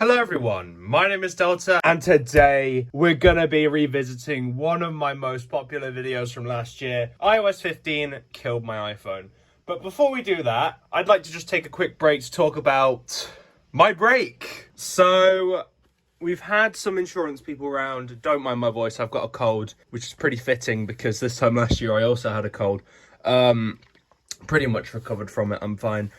Hello everyone, my name is Delta and today we're gonna be revisiting one of my most popular videos from last year. iOS 15 killed my iPhone. But before we do that, I'd like to just take a quick break to talk about my break. So, we've had some insurance people around. Don't mind my voice, I've got a cold, which is pretty fitting because this time last year I also had a cold. Pretty much recovered from it, I'm fine.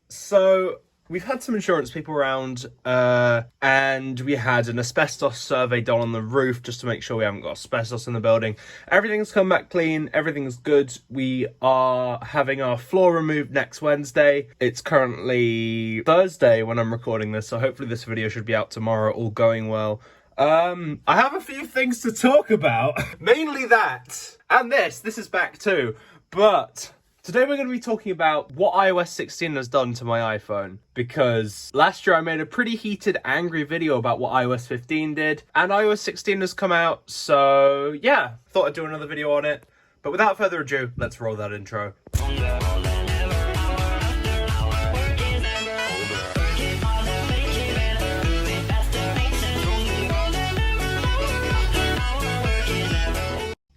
So we've had some insurance people around, and we had an asbestos survey done on the roof just to make sure we haven't got asbestos in the building. Everything's come back clean, everything's good. We are having our floor removed next Wednesday. It's currently Thursday when I'm recording this, so hopefully this video should be out tomorrow, all going well. I have a few things to talk about, mainly that, and this is back too, but today we're going to be talking about what iOS 16 has done to my iPhone, because last year I made a pretty heated, angry video about what iOS 15 did, and iOS 16 has come out, so yeah, thought I'd do another video on it. But without further ado, let's roll that intro.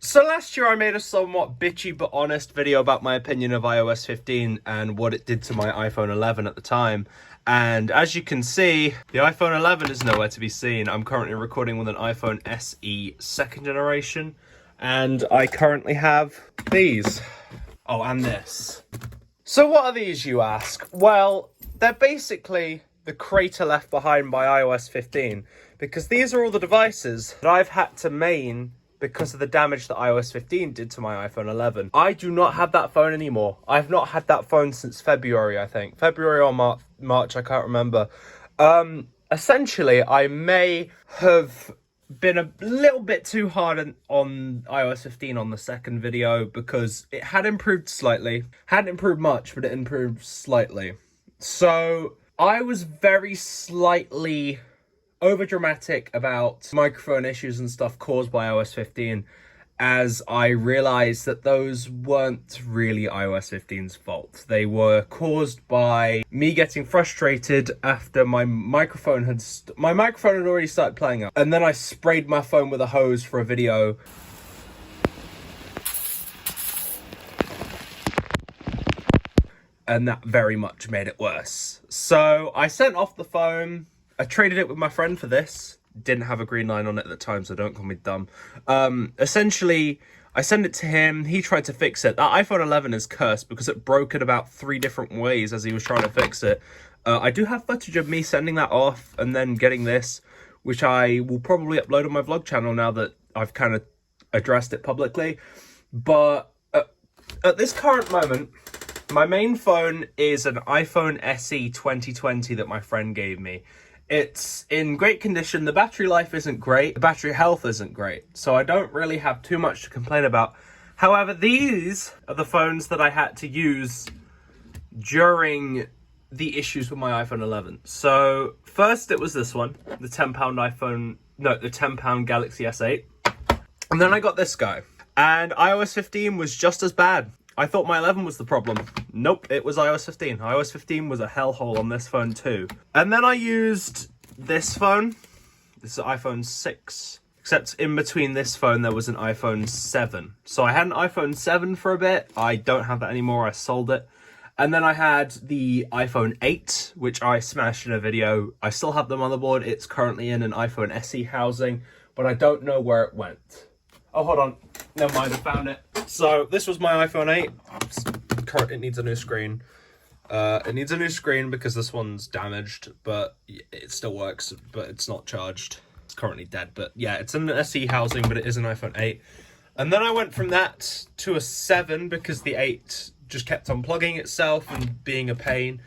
So last year I made a somewhat bitchy but honest video about my opinion of iOS 15 and what it did to my iPhone 11 at the time. And as you can see, the iPhone 11 is nowhere to be seen. I'm currently recording with an iPhone SE 2nd generation. And I currently have these. Oh, and this. So what are these, you ask? Well, they're basically the crater left behind by iOS 15. Because these are all the devices that I've had to main because of the damage that iOS 15 did to my iPhone 11. I do not have that phone anymore. I've not had that phone since February, I think. February or March, I can't remember. Essentially, I may have been a little bit too hard on iOS 15 on the second video because it had improved slightly. Hadn't improved much, but it improved slightly. So I was very slightly overdramatic about microphone issues and stuff caused by iOS 15, as I realized that those weren't really iOS 15's fault. They were caused by me getting frustrated after my microphone had already started playing up, and then I sprayed my phone with a hose for a video. And that very much made it worse. So I sent off the phone. I traded it with my friend for this. Didn't have a green line on it at the time, so don't call me dumb. Essentially, I sent it to him. He tried to fix it. That iPhone 11 is cursed because it broke in about 3 different ways as he was trying to fix it. I do have footage of me sending that off and then getting this, which I will probably upload on my vlog channel now that I've kind of addressed it publicly. But at this current moment, my main phone is an iPhone SE 2020 that my friend gave me. It's in great condition. The battery life isn't great. The battery health isn't great. So I don't really have too much to complain about. However, these are the phones that I had to use during the issues with my iPhone 11. So first it was this one, the £10 Galaxy S8. And then I got this guy. And iOS 15 was just as bad. I thought my 11 was the problem. Nope, it was iOS 15. iOS 15 was a hellhole on this phone too. And then I used this phone. This is iPhone 6. Except in between this phone, there was an iPhone 7. So I had an iPhone 7 for a bit. I don't have that anymore. I sold it. And then I had the iPhone 8, which I smashed in a video. I still have the motherboard. It's currently in an iPhone SE housing, but I don't know where it went. Oh, hold on. Never mind, I found it. So this was my iPhone 8. It needs a new screen. It needs a new screen because this one's damaged, but it still works, but it's not charged. It's currently dead, but yeah, it's in an SE housing, but it is an iPhone 8. And then I went from that to a 7 because the 8 just kept unplugging itself and being a pain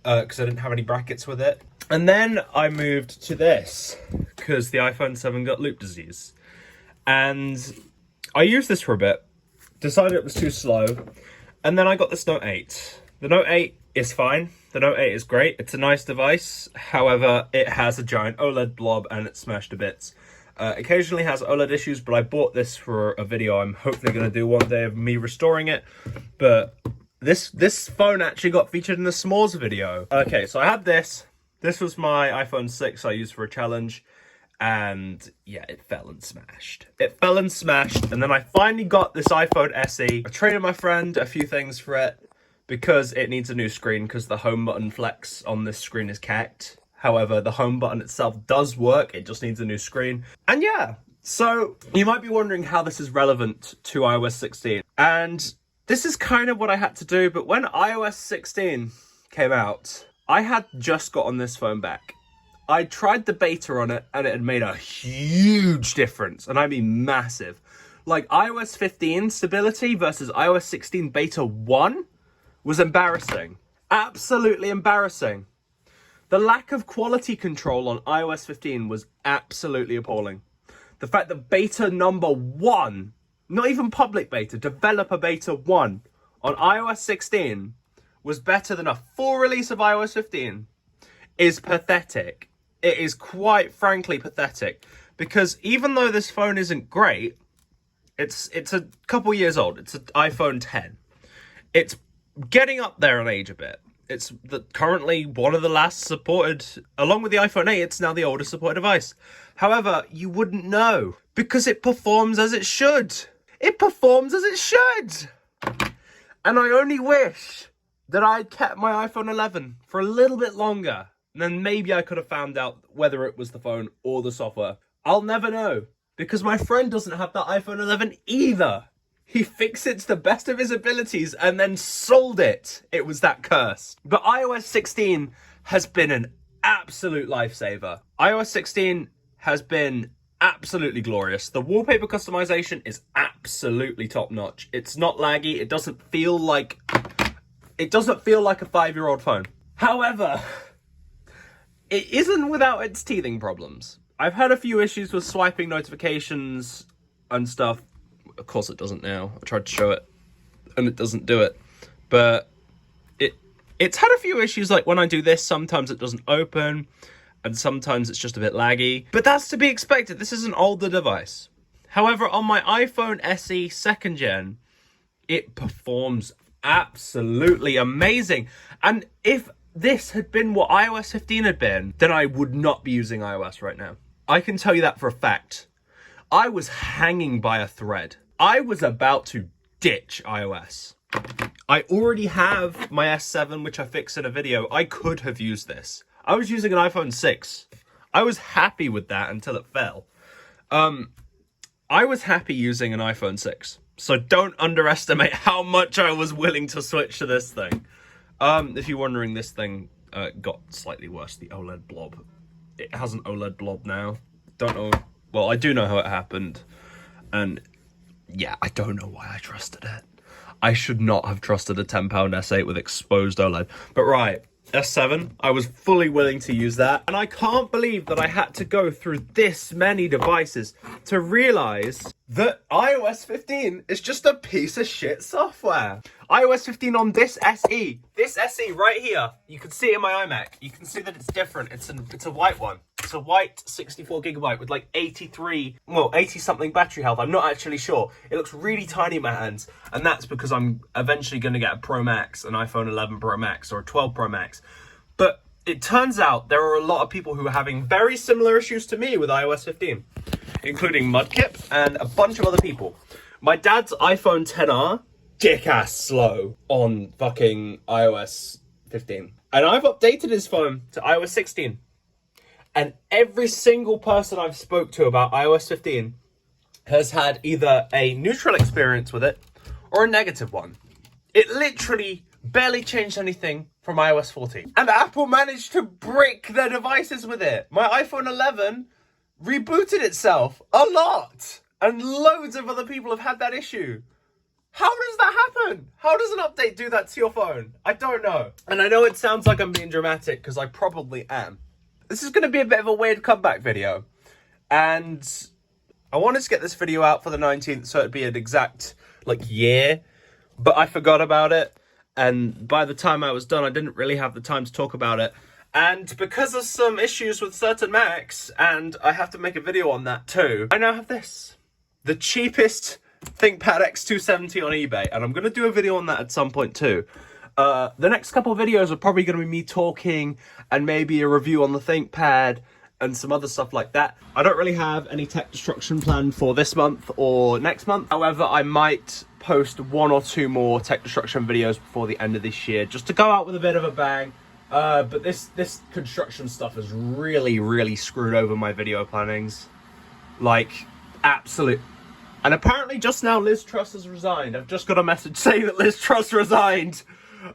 because I didn't have any brackets with it. And then I moved to this because the iPhone 7 got loop disease. And I used this for a bit, decided it was too slow, and then I got this Note 8. The Note 8 is fine. The Note 8 is great. It's a nice device. However, it has a giant OLED blob and it's smashed to bits. Occasionally has OLED issues, but I bought this for a video I'm hopefully going to do one day of me restoring it. But this phone actually got featured in the SMOOREZ video. Okay, so I had this. This was my iPhone 6 I used for a challenge. And yeah, it fell and smashed. It fell and smashed. And then I finally got this iPhone SE. I traded my friend a few things for it because it needs a new screen because the home button flex on this screen is cacked. However, the home button itself does work. It just needs a new screen. And yeah, so you might be wondering how this is relevant to iOS 16. And this is kind of what I had to do. But when iOS 16 came out, I had just gotten this phone back. I tried the beta on it and it had made a huge difference. And I mean massive. Like iOS 15 stability versus iOS 16 beta 1 was embarrassing. Absolutely embarrassing. The lack of quality control on iOS 15 was absolutely appalling. The fact that beta number 1, not even public beta, developer beta 1 on iOS 16 was better than a full release of iOS 15 is pathetic. It is quite frankly pathetic because even though this phone isn't great, it's a couple years old. It's an iPhone 10. It's getting up there in age a bit. It's currently one of the last supported, along with the iPhone 8, it's now the oldest supported device. However, you wouldn't know because it performs as it should. It performs as it should. And I only wish that I'd kept my iPhone 11 for a little bit longer. And then maybe I could have found out whether it was the phone or the software. I'll never know because my friend doesn't have that iPhone 11 either. He fixed it to the best of his abilities and then sold it. It was that cursed. But iOS 16 has been an absolute lifesaver. iOS 16 has been absolutely glorious. The wallpaper customization is absolutely top notch. It's not laggy. It doesn't feel like a 5-year-old phone. However, it isn't without its teething problems. I've had a few issues with swiping notifications and stuff. Of course it doesn't now. I tried to show it and it doesn't do it. But it's had a few issues, like when I do this, sometimes it doesn't open and sometimes it's just a bit laggy. But that's to be expected. This is an older device. However, on my iPhone SE 2nd gen, it performs absolutely amazing. And if this had been what iOS 15 had been, then I would not be using iOS right now. I can tell you that for a fact. I was hanging by a thread. I was about to ditch iOS. I already have my S7, which I fixed in a video. I could have used this. I was using an iPhone 6. I was happy with that until it fell. I was happy using an iPhone 6. So don't underestimate how much I was willing to switch to this thing. If you're wondering, this thing got slightly worse, the OLED blob. It has an OLED blob now. Don't know. Well, I do know how it happened. And yeah, I don't know why I trusted it. I should not have trusted a £10 S8 with exposed OLED. But right, S7, I was fully willing to use that. And I can't believe that I had to go through this many devices to realize that iOS 15 is just a piece of shit software. iOS 15 on this SE right here, you can see it in my iMac. You can see that it's different. It's a white one. It's a white 64 gigabyte with like 80 something battery health. I'm not actually sure. It looks really tiny in my hands. And that's because I'm eventually going to get a Pro Max, an iPhone 11 Pro Max or a 12 Pro Max. But it turns out there are a lot of people who are having very similar issues to me with iOS 15, including Mudkip and a bunch of other people. My dad's iPhone XR, dick-ass slow on fucking iOS 15. And I've updated his phone to iOS 16. And every single person I've spoke to about iOS 15 has had either a neutral experience with it or a negative one. It literally barely changed anything from iOS 14. And Apple managed to brick their devices with it. My iPhone 11 rebooted itself a lot. And loads of other people have had that issue. How does that happen? How does an update do that to your phone? I don't know. And I know it sounds like I'm being dramatic because I probably am. This is going to be a bit of a weird comeback video. And I wanted to get this video out for the 19th so it'd be an exact year. But I forgot about it. And by the time I was done, I didn't really have the time to talk about it. And because of some issues with certain Macs, and I have to make a video on that too, I now have this. The cheapest ThinkPad X270 on eBay. And I'm going to do a video on that at some point too. The next couple of videos are probably going to be me talking and maybe a review on the ThinkPad and some other stuff like that. I don't really have any tech destruction planned for this month or next month. However, I might post 1 or 2 more tech destruction videos before the end of this year, just to go out with a bit of a bang. But this construction stuff has really screwed over my video plannings. Like, absolute. And apparently just now Liz Truss has resigned. I've just got a message saying that Liz Truss resigned.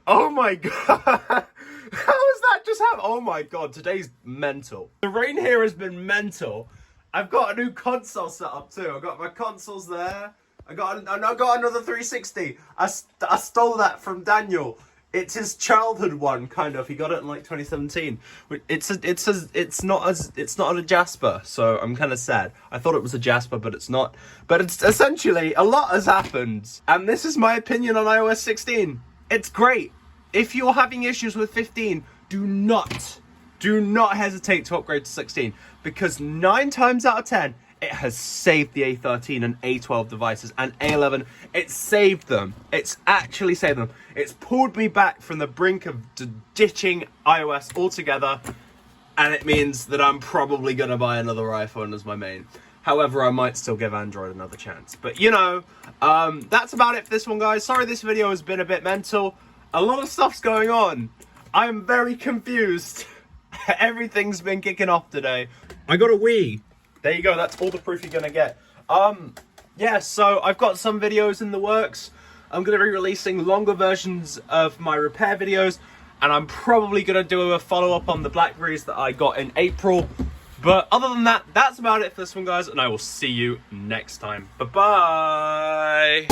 Oh my god. How has that just happened? Oh my god, today's mental. The rain here has been mental. I've got a new console set up too. I've got my consoles there. I got another 360. I stole that from Daniel. It's his childhood one, kind of. He got it in like 2017. It's not a Jasper, so I'm kind of sad. I thought it was a Jasper, but it's not. But it's essentially a lot has happened, and this is my opinion on iOS 16. It's great. If you're having issues with 15, do not hesitate to upgrade to 16, because 9 times out of 10, it has saved the A13 and A12 devices and A11. It's saved them. It's actually saved them. It's pulled me back from the brink of ditching iOS altogether, and it means that I'm probably going to buy another iPhone as my main. However, I might still give Android another chance. But, you know, that's about it for this one, guys. Sorry this video has been a bit mental. A lot of stuff's going on. I'm very confused. Everything's been kicking off today. I got a Wii. There you go. That's all the proof you're going to get. Yeah, so I've got some videos in the works. I'm going to be releasing longer versions of my repair videos. And I'm probably going to do a follow-up on the Blackberries that I got in April. But other than that, that's about it for this one, guys. And I will see you next time. Bye-bye.